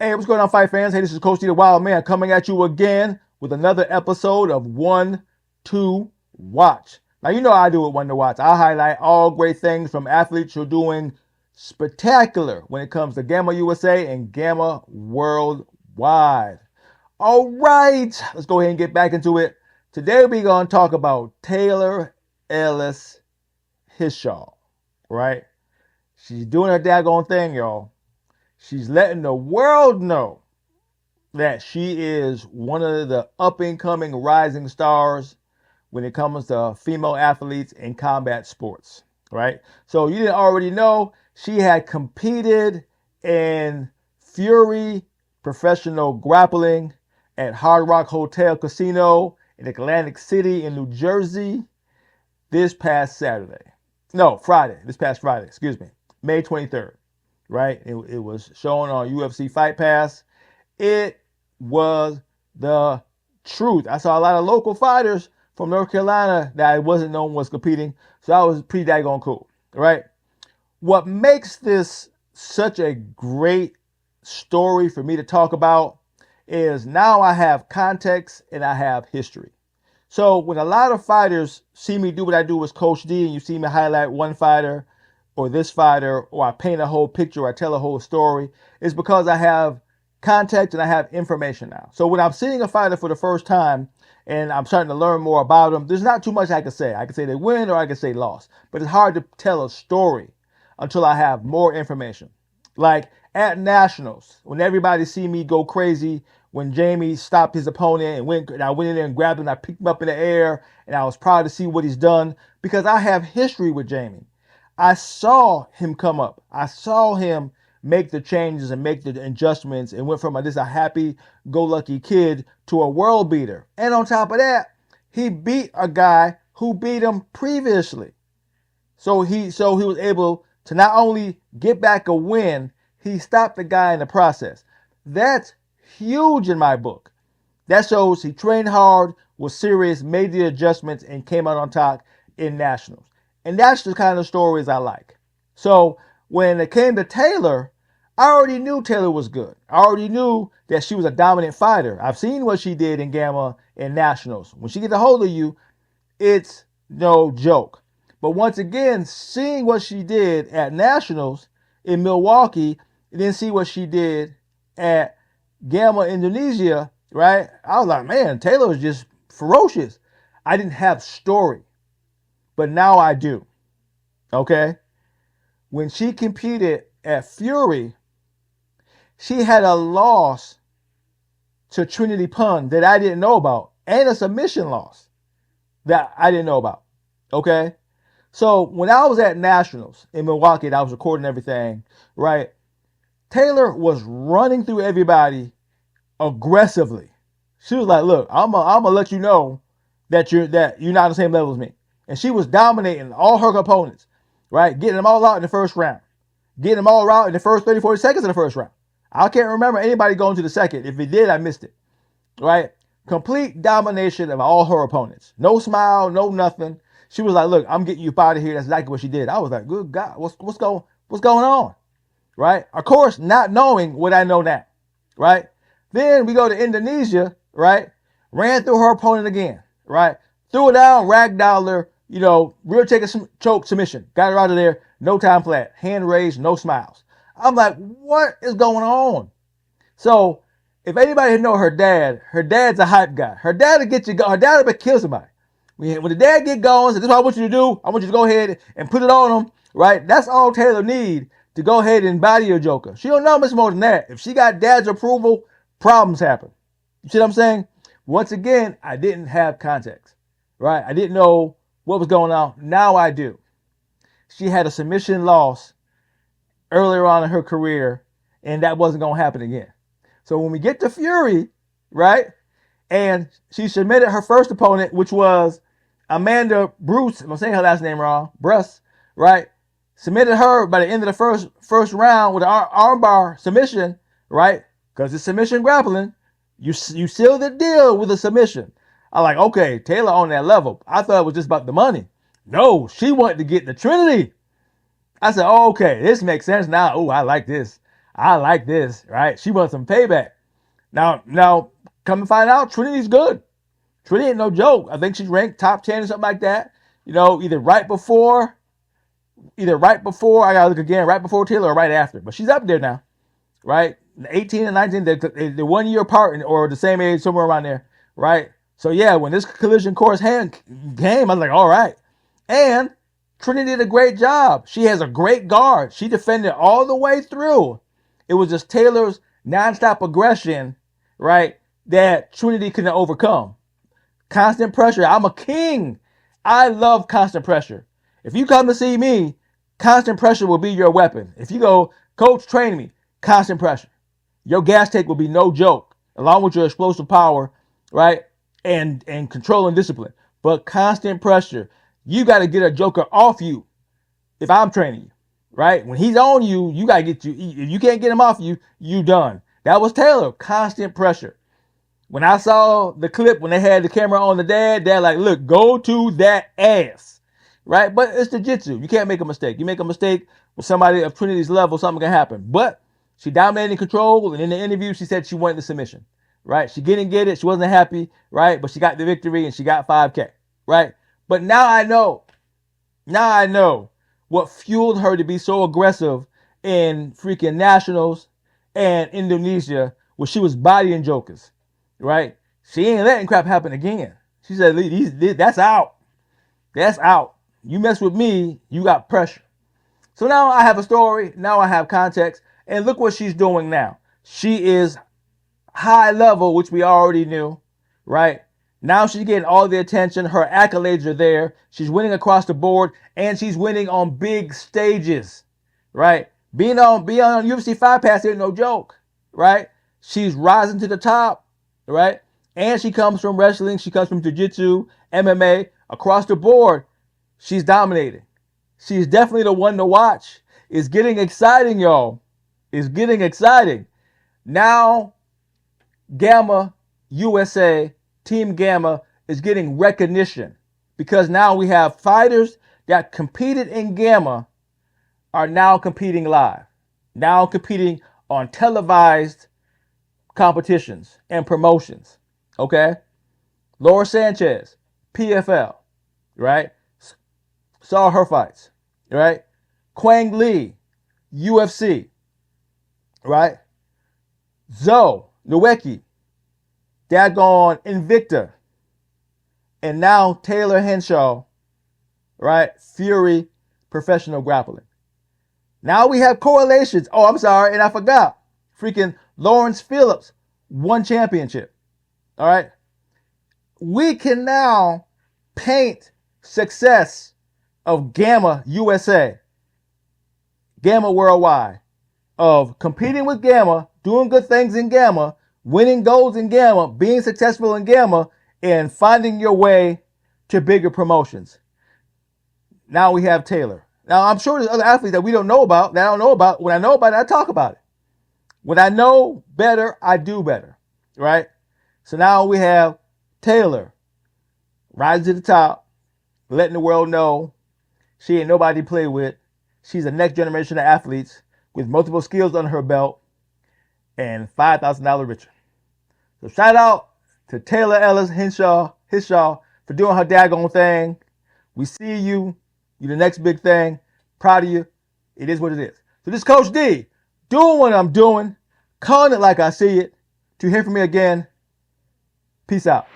Hey, what's going on, fight fans? Hey, this is Coach D, the Wild Man, coming at you again with another episode of One to Watch. Now, you know how I do it, One to Watch. I highlight all great things from athletes who are doing spectacular when it comes to Gamma USA and Gamma Worldwide. All right, let's go ahead and get back into it. Today, we're going to talk about Taylor Ellis Hishaw, right? She's doing her daggone thing, y'all. She's letting the world know that she is one of the up and coming rising stars when it comes to female athletes in combat sports, right? So you didn't already know she had competed in Fury Professional Grappling at Hard Rock Hotel Casino in Atlantic City in New Jersey this past Saturday. No, Friday. This past Friday, excuse me. May 23rd, right? It was shown on UFC Fight Pass. It was the truth. I saw a lot of local fighters from North Carolina that I wasn't known was competing, so that was pretty daggone cool, right? What makes this such a great story for me to talk about is now I have context and I have history. So when a lot of fighters see me do what I do as Coach D, and you see me highlight one fighter or this fighter, or I paint a whole picture, or I tell a whole story, it's because I have context and I have information now. So when I'm seeing a fighter for the first time and I'm starting to learn more about them, there's not too much I can say. I can say they win or I can say lost, but it's hard to tell a story until I have more information. Like at Nationals, when everybody see me go crazy, when Jamie stopped his opponent and I went in there and grabbed him, and I picked him up in the air, and I was proud to see what he's done because I have history with Jamie. I saw him come up. I saw him make the changes and make the adjustments and went from a happy-go-lucky kid to a world beater. And on top of that, he beat a guy who beat him previously. So he was able to not only get back a win, he stopped the guy in the process. That's huge in my book. That shows he trained hard, was serious, made the adjustments, and came out on top in Nationals. And that's the kind of stories I like. So when it came to Taylor, I already knew Taylor was good. I already knew that she was a dominant fighter. I've seen what she did in Gamma and Nationals. When she gets a hold of you, it's no joke. But once again, seeing what she did at Nationals in Milwaukee, and then see what she did at Gamma Indonesia, right? I was like, man, Taylor is just ferocious. I didn't have story, but now I do. Okay? When she competed at Fury, she had a loss to Trinity Pun that I didn't know about, and a submission loss that I didn't know about. Okay? So when I was at Nationals in Milwaukee, and I was recording everything, right? Taylor was running through everybody aggressively. She was like, look, I'm gonna let you know that you're not on the same level as me. And she was dominating all her opponents, right? Getting them all out in the first round. Getting them all out in the first 30, 40 seconds of the first round. I can't remember anybody going to the second. If it did, I missed it. Right? Complete domination of all her opponents. No smile, no nothing. She was like, look, I'm getting you out of here. That's exactly what she did. I was like, good God, what's going on? Right? Of course, not knowing what I know now. Right? Then we go to Indonesia, right? Ran through her opponent again, right? Threw her down, ragdolled her, rear choke submission. Got her out of there, no time flat. Hand raised, no smiles. I'm like, what is going on? So, if anybody know her dad's a hype guy. Her dad will get you go. Her dad will kill somebody. When the dad get going, so this is what I want you to do. I want you to go ahead and put it on him, right? That's all Taylor need to go ahead and body your joker. She don't know much more than that. If she got dad's approval, problems happen. You see what I'm saying? Once again, I didn't have context, right? I didn't know what was going on. Now I do. She had a submission loss earlier on in her career, and that wasn't going to happen again. So when we get to Fury, right, and she submitted her first opponent, which was Amanda Bruse, I'm saying her last name wrong, Bruse, right? Submitted her by the end of the first round with an armbar submission, right? Because it's submission grappling. You seal the deal with a submission. I'm like, okay, Taylor on that level. I thought it was just about the money. No, she wanted to get the Trinity. I said, oh, okay, this makes sense now. Oh, I like this. I like this, right? She wants some payback. Now, come to find out, Trinity's good. Trinity ain't no joke. I think she's ranked top 10 or something like that. You know, either right before, I gotta look again, right before Taylor or right after. But she's up there now, right? 18 and 19, they're 1 year apart or the same age, somewhere around there, right? So yeah, when this collision course came, I was like, all right. And Trinity did a great job. She has a great guard. She defended all the way through. It was just Taylor's nonstop aggression, right, that Trinity couldn't overcome. Constant pressure. I'm a king. I love constant pressure. If you come to see me, constant pressure will be your weapon. If you go, coach, train me, constant pressure. Your gas tank will be no joke, along with your explosive power, right? And control and discipline. But constant pressure. You got to get a joker off you if I'm training you, right? When he's on you, you got to get you. If you can't get him off you, you done. That was Taylor. Constant pressure. When I saw the clip, when they had the camera on the dad like, look, go to that ass, right? But it's jiu-jitsu. You can't make a mistake. You make a mistake with somebody of Trinity's level, something can happen. But she dominated and control, and in the interview, she said she wanted the submission, right? She didn't get it. She wasn't happy, right? But she got the victory, and she got 5K, right? But now I know what fueled her to be so aggressive in freaking nationals and Indonesia, where she was bodying jokers. Right? She ain't letting crap happen again. She said, that's out. That's out. You mess with me, you got pressure. So now I have a story. Now I have context. And look what she's doing now. She is high level, which we already knew. Right? Now she's getting all the attention. Her accolades are there. She's winning across the board. And she's winning on big stages. Right? Being on UFC Fight Pass ain't no joke. Right? She's rising to the top. Right? And she comes from wrestling. She comes from jiu-jitsu, MMA, across the board. She's dominating. She's definitely the one to watch. It's getting exciting, y'all. It's getting exciting. Now, Gamma USA, Team Gamma, is getting recognition. Because now we have fighters that competed in Gamma are now competing live. Now competing on televised competitions and promotions, okay? Laura Sanchez, PFL, right? Saw her fights, right? Quang Lee, UFC, right? Zoe Nowicki, daggone Invicta, and now Taylor Henshaw, right? Fury Professional Grappling. Now we have correlations. Oh, I'm sorry, and I forgot. Freaking Lawrence Phillips won championship. All right. We can now paint success of Gamma USA, Gamma Worldwide, of competing with Gamma, doing good things in Gamma, winning golds in Gamma, being successful in Gamma, and finding your way to bigger promotions. Now we have Taylor. Now I'm sure there's other athletes that we don't know about, that I don't know about. When I know about it, I talk about it. When I know better, I do better, right? So now we have Taylor rising to the top, letting the world know she ain't nobody to play with. She's the next generation of athletes with multiple skills under her belt and $5,000 richer. So shout out to Taylor Ellis Hishaw for doing her daggone thing. We see you. You're the next big thing. Proud of you. It is what it is. So this is Coach D, doing what I'm doing, calling it like I see it. To hear from me again, peace out.